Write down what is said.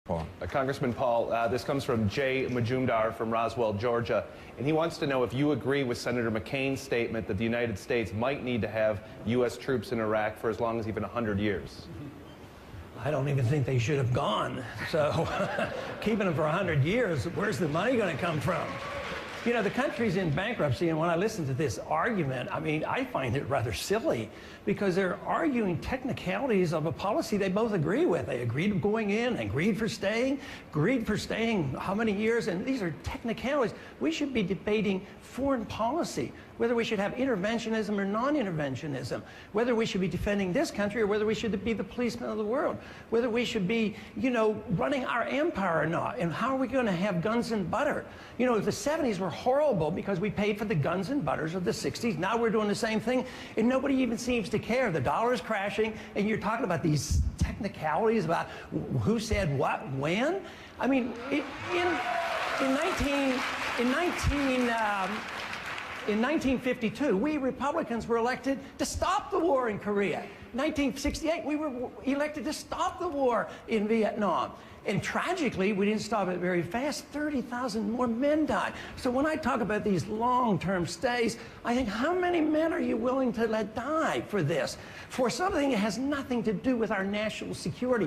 Paul. Congressman Paul, this comes from Jay Majumdar from Roswell, Georgia, and he wants to know if you agree with Senator McCain's statement that the United States might need to have U.S. troops in Iraq for as long as even 100 years. I don't even think they should have gone. So keeping them for 100 years, where's the money going to come from? You know, the country's in bankruptcy, and when I listen to this argument, I mean, I find it rather silly because they're arguing technicalities of a policy they both agree with. They agreed going in, agreed for staying how many years, and these are technicalities. We should be debating foreign policy, whether we should have interventionism or non-interventionism, whether we should be defending this country or whether we should be the policemen of the world, whether we should be, you know, running our empire or not, and how are we going to have guns and butter? You know, the 70s were horrible because we paid for the guns and butters of the 60s. Now we're doing the same thing, and nobody even seems to care. The dollar's crashing, and you're talking about these technicalities about who said what, when. I mean, in 1952, we Republicans were elected to stop the war in Korea. 1968, we were elected to stop the war in Vietnam. And tragically, we didn't stop it very fast. 30,000 more men died. So when I talk about these long-term stays, I think, how many men are you willing to let die for this? For something that has nothing to do with our national security?